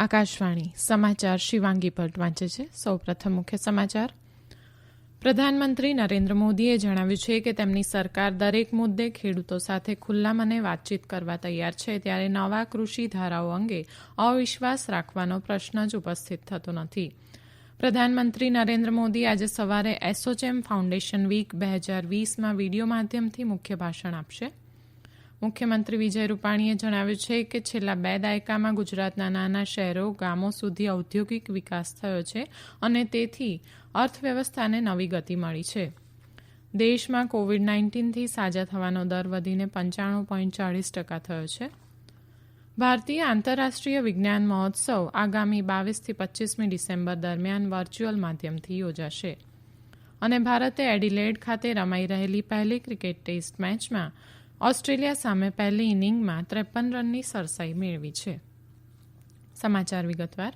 આકાશવાણી સમાચાર શિવાંગી ભટ્ટ વાંચે છે. સૌપ્રથમ મુખ્ય સમાચાર. પ્રધાનમંત્રી નરેન્દ્ર મોદીએ જણાવ્યું છે કે તેમની સરકાર દરેક મુદ્દે ખેડૂતો સાથે ખુલ્લા મને વાતચીત કરવા તૈયાર છે, ત્યારે નવા કૃષિ ધારાઓ અંગે અવિશ્વાસ રાખવાનો પ્રશ્ન જ ઉપસ્થિત થતો નથી. પ્રધાનમંત્રી નરેન્દ્ર મોદી આજે સવારે એસોચેમ ફાઉન્ડેશન વીક 2020માં વિડીયો માધ્યમથી મુખ્ય ભાષણ આપશે. મુખ્યમંત્રી વિજય રૂપાણીએ જણાવ્યું છે કે છેલ્લા 2 દાયકામાં ગુજરાતના નાના શહેરો ગામો સુધી ઔદ્યોગિક વિકાસ થયો છે અને તેથી અર્થવ્યવસ્થાને નવી ગતિ મળી છે. દેશમાં કોવિડ-19થી સાજા થવાનો દર વધીને 95.40% થયો છે. ભારતીય આંતરરાષ્ટ્રીય વિજ્ઞાન મહોત્સવ આગામી 22થી 25મી ડિસેમ્બર દરમિયાન વર્ચ્યુઅલ માધ્યમથી યોજાશે અને ભારતે એડિલેડ ખાતે રમાઈ રહેલી પહેલી ક્રિકેટ ટેસ્ટ મેચમાં ઓસ્ટ્રેલિયા સામે પહેલી ઇનિંગમાં 53 રનની સરસાઈ મેળવી છે. સમાચાર વિગતવાર.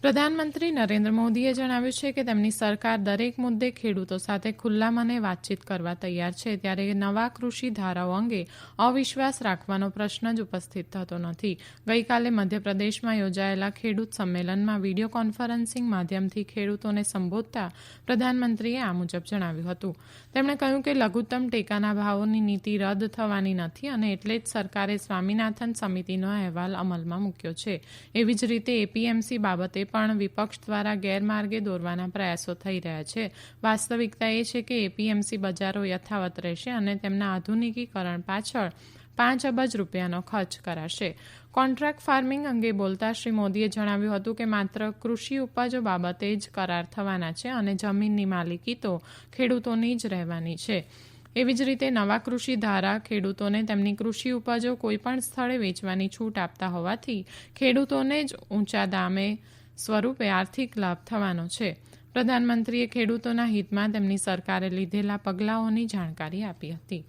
પ્રધાનમંત્રી નરેન્દ્ર મોદીએ જણાવ્યું છે કે તેમની સરકાર દરેક મુદ્દે ખેડૂતો સાથે ખુલ્લા મને વાતચીત કરવા તૈયાર છે, ત્યારે નવા કૃષિ ધારાઓ અંગે અવિશ્વાસ રાખવાનો પ્રશ્ન જ ઉપસ્થિત થતો નથી. ગઈકાલે મધ્યપ્રદેશમાં યોજાયેલા ખેડૂત સંમેલનમાં વિડીયો કોન્ફરન્સિંગ માધ્યમથી ખેડૂતોને સંબોધતા પ્રધાનમંત્રીએ આ મુજબ જણાવ્યું હતું. તેમણે કહ્યું કે લઘુત્તમ ટેકાના ભાવોની નીતિ રદ થવાની નથી અને એટલે જ સરકારે સ્વામીનાથન સમિતિનો અહેવાલ અમલમાં મૂક્યો છે. એવી જ રીતે એપીએમસી બાબતે પણ વિપક્ષ દ્વારા ગેરમાર્ગે દોરવાના પ્રયાસો થઈ રહ્યા છે. વાસ્તવિકતા એ છે કે એપીએમસી બજારો યથાવત રહેશે અને તેમના આધુનિકીકરણ પાછળ 5 અબજ રૂપિયાનો ખર્ચ કરાશે. કોન્ટ્રાક્ટ ફાર્મિંગ અંગે બોલતા શ્રી મોદીએ જણાવ્યું હતું કે માત્ર કૃષિ ઉપજો બાબતે જ કરાર થવાના છે અને જમીનની માલિકી તો ખેડૂતોની જ રહેવાની છે. એવી જ રીતે નવા કૃષિ ધારા ખેડૂતોને તેમની કૃષિ ઉપજો કોઈપણ સ્થળે વેચવાની છૂટ આપતા હોવાથી ખેડૂતોને જ ઊંચા દામે સ્વરૂપે આર્થિક લાભ થવાનો છે. પ્રધાનમંત્રીએ ખેડૂતોના હિતમાં તેમની સરકારે લીધેલા પગલાંઓની જાણકારી આપી હતી.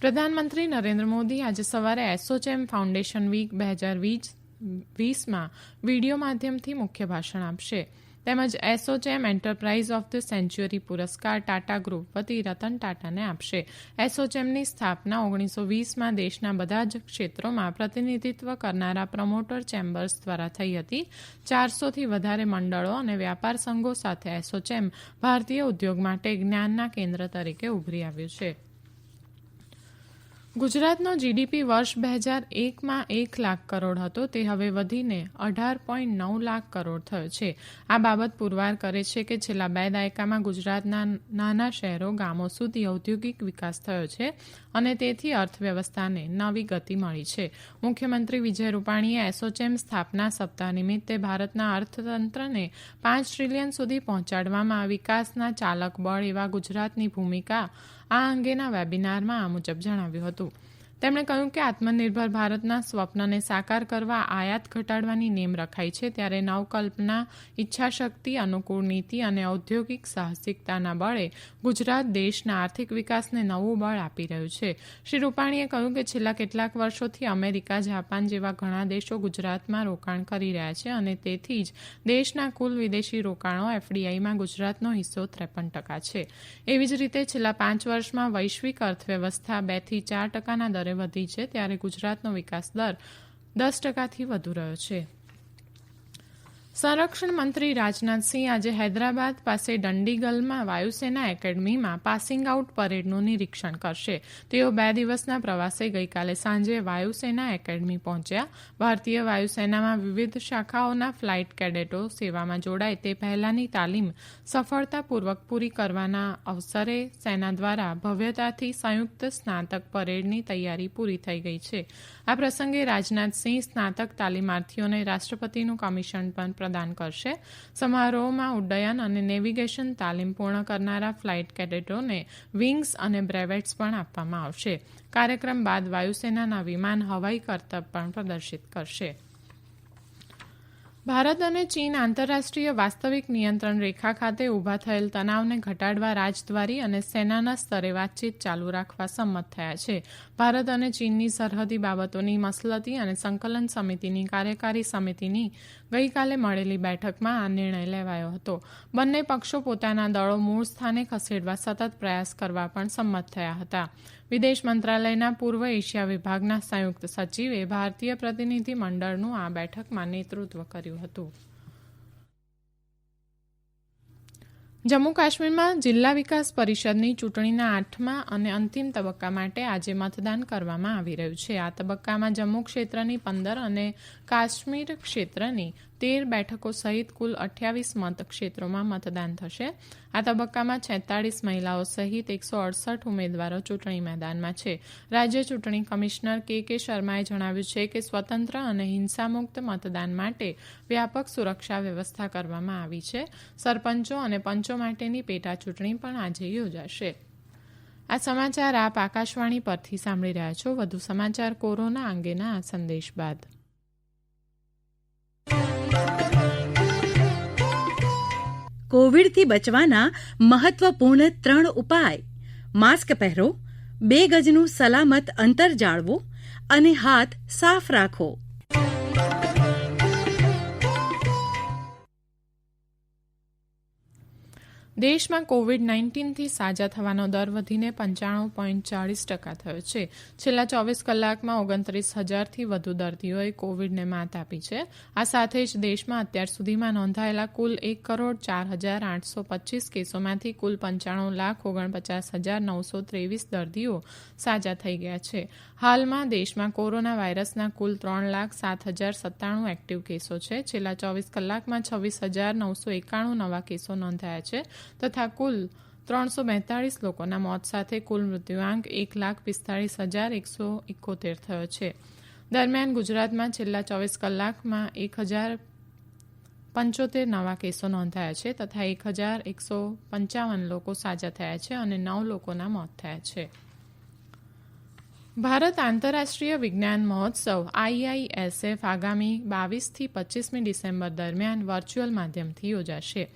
પ્રધાનમંત્રી નરેન્દ્ર મોદી આજે સવારે એસોચેમ ફાઉન્ડેશન વીક 2020માં વિડીયો માધ્યમથી મુખ્ય ભાષણ આપશે. તેમજ ASSOCHAM enterprise of the century પુરસ્કાર ટાટા ગ્રુપ વતી રતન ટાટાને આપશે. એસોચેમની સ્થાપના 1920માં દેશના બધા જ ક્ષેત્રોમાં પ્રતિનિધિત્વ કરનારા પ્રમોટર ચેમ્બર્સ દ્વારા થઈ હતી. 400થી વધારે મંડળો અને વ્યાપાર સંઘો સાથે એસોચેમ ભારતીય ઉદ્યોગ માટે જ્ઞાનના કેન્દ્ર તરીકે ઉભરી આવ્યું છે. ગુજરાતનો જીડીપી વર્ષ 2001માં 1 લાખ કરોડ હતો, તે હવે વધીને 18.9 લાખ કરોડ થયો છે. આ બાબત પુરવાર કરે છે કે છેલ્લા 2 દાયકામાં ગુજરાતના નાના શહેરો ગામો સુધી ઔદ્યોગિક વિકાસ થયો છે અને તેથી અર્થવ્યવસ્થાને નવી ગતિ મળી છે. મુખ્યમંત્રી વિજય રૂપાણીએ એસોચેમ સ્થાપના સપ્તાહ નિમિત્તે ભારતના અર્થતંત્રને 5 ટ્રિલિયન સુધી પહોંચાડવામાં વિકાસના ચાલક બળ એવા ગુજરાતની ભૂમિકા આ અંગેના વેબિનારમાં આ મુજબ જણાવ્યું હતું. તેમણે કહ્યું કે આત્મનિર્ભર ભારતના સ્વપ્નને સાકાર કરવા આયાત ઘટાડવાની નેમ રખાઈ છે, ત્યારે નવકલ્પના, ઈચ્છાશક્તિ, અનુકૂળ નીતિ અને ઔદ્યોગિક સાહસિકતાના બળે ગુજરાત દેશના આર્થિક વિકાસને નવું બળ આપી રહ્યું છે. શ્રી રૂપાણીએ કહ્યું કે છેલ્લા કેટલાક વર્ષોથી અમેરિકા, જાપાન જેવા ઘણા દેશો ગુજરાતમાં રોકાણ કરી રહ્યા છે અને તેથી જ દેશના કુલ વિદેશી રોકાણો એફડીઆઈમાં ગુજરાતનો હિસ્સો 53% છે. એવી જ રીતે છેલ્લા 5 વર્ષમાં વૈશ્વિક અર્થવ્યવસ્થા 2થી 4%ના દરે વધી છે, ત્યારે ગુજરાતનો વિકાસ દર 10%થી વધુ રહ્યો છે. સંરક્ષણ મંત્રી રાજનાથસિંહ આજે હૈદરાબાદ પાસે દંડીગલમાં વાયુસેના એકેડમીમાં પાસિંગ આઉટ પરેડનું નિરીક્ષણ કરશે. તેઓ 2 દિવસના પ્રવાસે ગઈકાલે સાંજે વાયુસેના એકેડમી પહોંચ્યા. ભારતીય વાયુસેનામાં વિવિધ શાખાઓના ફ્લાઇટ કેડેટો સેવામાં જોડાય તે પહેલાની તાલીમ સફળતાપૂર્વક પૂરી કરવાના અવસરે સેના દ્વારા ભવ્યતાથી સંયુક્ત સ્નાતક પરેડની તૈયારી પૂરી થઈ ગઈ છે. આ પ્રસંગે રાજનાથસિંહ સ્નાતક તાલીમાર્થીઓને રાષ્ટ્રપતિનું કમિશન પણ પ્રદાન કરશે. સમારોહમાં ઉડ્ડયન અને નેવિગેશન તાલીમ પૂર્ણ કરનારા ફ્લાઇટ કેડેટોને વિંગ્સ અને બ્રેવેટ્સ પણ આપવામાં આવશે. કાર્યક્રમ બાદ વાયુસેનાના વિમાન હવાઈ કરતબ પણ પ્રદર્શિત કરશે. ભારત અને ચીન આંતરરાષ્ટ્રીય વાસ્તવિક નિયંત્રણ રેખા ખાતે ઊભા થયેલ તણાવને ઘટાડવા રાજદ્વારી અને સેનાના સ્તરે વાતચીત ચાલુ રાખવા સંમત થયા છે. ભારત અને ચીનની સરહદી બાબતોની મસલતી અને સંકલન સમિતિની કાર્યકારી સમિતિની ગઈકાલે મળેલી બેઠકમાં આ નિર્ણય લેવાયો હતો. બંને પક્ષો પોતાના દળો મૂળ સ્થાને ખસેડવા સતત પ્રયાસ કરવા પણ સંમત થયા હતા. વિદેશ મંત્રાલયના પૂર્વ એશિયા વિભાગના સંયુક્ત સચિવે ભારતીય પ્રતિનિધિ મંડળનું આ બેઠકમાં નેતૃત્વ કર્યું હતું. જમ્મુ કાશ્મીરમાં જિલ્લા વિકાસ પરિષદની ચૂંટણીના 8મા અને અંતિમ તબક્કા માટે આજે મતદાન કરવામાં આવી રહ્યું છે. આ તબક્કામાં જમ્મુ ક્ષેત્રની 15 અને કાશ્મીર ક્ષેત્રની 13 બેઠકો સહિત કુલ 28 મતક્ષેત્રોમાં મતદાન થશે. આ તબક્કામાં 46 મહિલાઓ સહિત 168 ઉમેદવારો ચૂંટણી મેદાનમાં છે. રાજ્ય ચૂંટણી કમિશનર કે શર્માએ જણાવ્યું છે કે સ્વતંત્ર અને હિંસામુક્ત મતદાન માટે વ્યાપક સુરક્ષા વ્યવસ્થા કરવામાં આવી છે. સરપંચો અને પંચો માટેની પેટા ચૂંટણી પણ આજે યોજાશે. આ સમાચાર આપ આકાશવાણી પરથી સાંભળી રહ્યા છો. વધુ સમાચાર કોરોના અંગેના આ સંદેશ બાદ. કોવિડથી બચવાના મહત્વપૂર્ણ 3 ઉપાય: માસ્ક પહેરો, 2 ગજનું સલામત અંતર જાળવો અને હાથ સાફ રાખો. દેશમાં કોવિડ-19થી સાજા થવાનો દર વધીને 95.40% થયો છે. છેલ્લા 24 કલાકમાં 29,000થી વધુ દર્દીઓએ કોવિડને માત આપી છે. આ સાથે જ દેશમાં અત્યાર સુધીમાં નોંધાયેલા કુલ 1,04,825 કેસોમાંથી કુલ 95,49,923 દર્દીઓ સાજા થઈ ગયા છે. હાલમાં દેશમાં કોરોના વાયરસના કુલ 3,07,097 એક્ટિવ કેસો છે. છેલ્લા 24 કલાકમાં 26,991 નવા કેસો નોંધાયા છે તથા કુલ 342 લોકોના મોત સાથે કુલ મૃત્યુઆંક 1,45,171 થયો છે. દરમિયાન ગુજરાતમાં છેલ્લા 24 કલાકમાં 1,075 નવા કેસો નોંધાયા છે તથા 1,155 લોકો સાજા થયા છે અને 9 લોકોના મોત થયા છે. ભારત આંતરરાષ્ટ્રીય વિજ્ઞાન મહોત્સવ IISF આગામી 22થી 25મી ડિસેમ્બર દરમિયાન વર્ચ્યુઅલ માધ્યમથી યોજાશે.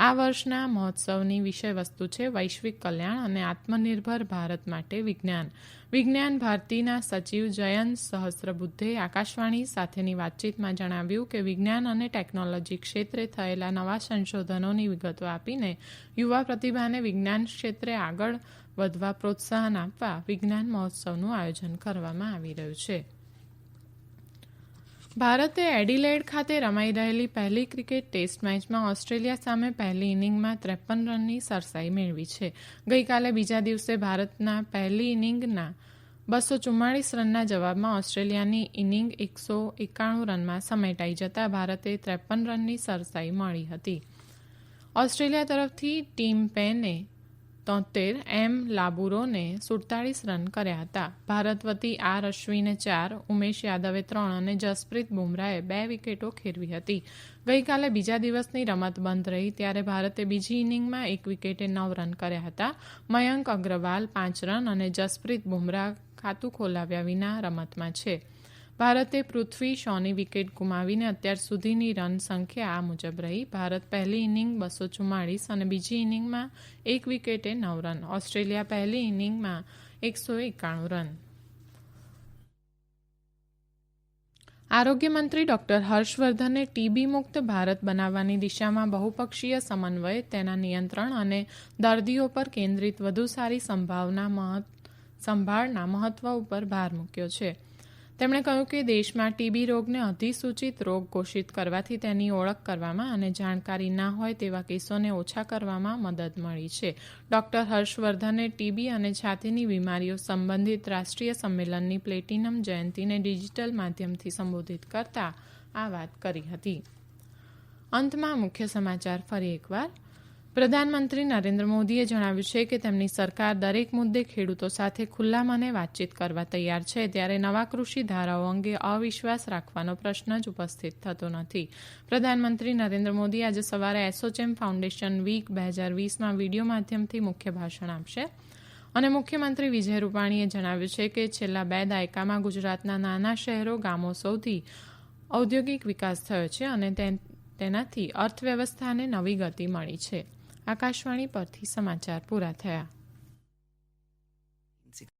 આ વર્ષના મહોત્સવની વિષયવસ્તુ છે વૈશ્વિક કલ્યાણ અને આત્મનિર્ભર ભારત માટે વિજ્ઞાન. વિજ્ઞાન ભારતીના સચિવ જયંત સહસ્ત્રબુદ્ધે આકાશવાણી સાથેની વાતચીતમાં જણાવ્યું કે વિજ્ઞાન અને ટેકનોલોજી ક્ષેત્રે થયેલા નવા સંશોધનોની વિગતો આપીને યુવા પ્રતિભાને વિજ્ઞાન ક્ષેત્રે આગળ વધવા પ્રોત્સાહન આપવા વિજ્ઞાન મહોત્સવનું આયોજન કરવામાં આવી રહ્યું છે. ભારતે એડિલેડ ખાતે રમાઈ રહેલી પહેલી ક્રિકેટ ટેસ્ટ મેચમાં ઓસ્ટ્રેલિયા સામે પહેલી ઇનિંગમાં 53 રનની સરસાઈ મેળવી છે. ગઈકાલે બીજા દિવસે ભારતના પહેલી ઇનિંગના 244 રનના જવાબમાં ઓસ્ટ્રેલિયાની ઇનિંગ 191 રનમાં સમેટાઈ જતા ભારતે 53 રનની સરસાઈ મળી હતી. ઓસ્ટ્રેલિયા તરફથી ટીમ પેને 73, એમ લાબુરોને 47 રન કર્યા હતા. ભારત વતી આર અશ્વિને 4, ઉમેશ યાદવે 3 અને જસપ્રીત બુમરાહે 2 વિકેટો ખેરવી હતી. ગઈકાલે બીજા દિવસની રમત બંધ રહી ત્યારે ભારતે બીજી ઇનિંગમાં 1 વિકેટે 9 રન કર્યા હતા. મયંક અગ્રવાલ 5 રન અને જસપ્રીત બુમરાહ ખાતું ખોલાવ્યા વિના રમતમાં છે. ભારતે પૃથ્વી શોની વિકેટ ગુમાવીને અત્યાર સુધીની રન સંખ્યા આ મુજબ રહી: ભારત પહેલી ઇનિંગ 244 અને બીજી ઇનિંગમાં 1 વિકેટે 9 રન, ઓસ્ટ્રેલિયા પહેલી ઇનિંગમાં 191 રન. આરોગ્ય મંત્રી ડોક્ટર હર્ષવર્ધને ટીબી મુક્ત ભારત બનાવવાની દિશામાં બહુપક્ષીય સમન્વય, તેના નિયંત્રણ અને દર્દીઓ પર કેન્દ્રિત વધુ સારી સંભાળના મહત્વ ઉપર ભાર મૂક્યો છે. તેમણે કહ્યું કે દેશમાં ટીબી રોગને અધિસૂચિત રોગ ઘોષિત કરવાથી તેની ઓળખ કરવામાં અને જાણકારી ના હોય તેવા કેસોને ઓછા કરવામાં મદદ મળી છે. ડોક્ટર હર્ષવર્ધને ટીબી અને છાતીની બીમારીઓ સંબંધિત રાષ્ટ્રીય સંમેલનની પ્લેટિનમ જયંતિને ડિજિટલ માધ્યમથી સંબોધિત કરતા આ વાત કરી હતી. અંતમાં મુખ્ય સમાચાર ફરી એકવાર. પ્રધાનમંત્રી નરેન્દ્ર મોદીએ જણાવ્યું છે કે તેમની સરકાર દરેક મુદ્દે ખેડૂતો સાથે ખુલ્લા મને વાતચીત કરવા તૈયાર છે, ત્યારે નવા કૃષિ ધારાઓ અંગે અવિશ્વાસ રાખવાનો પ્રશ્ન જ ઉપસ્થિત થતો નથી. પ્રધાનમંત્રી નરેન્દ્ર મોદી આજે સવારે એસોચેમ ફાઉન્ડેશન વીક 2020માં વિડીયો માધ્યમથી મુખ્ય ભાષણ આપશે. અને મુખ્યમંત્રી વિજય રૂપાણીએ જણાવ્યું છે કે છેલ્લા 2 દાયકામાં ગુજરાતના નાના શહેરો ગામો સૌથી ઔદ્યોગિક વિકાસ થયો છે અને તેનાથી અર્થવ્યવસ્થાને નવી ગતિ મળી છે. આકાશવાણી પરથી સમાચાર પૂરા થયા.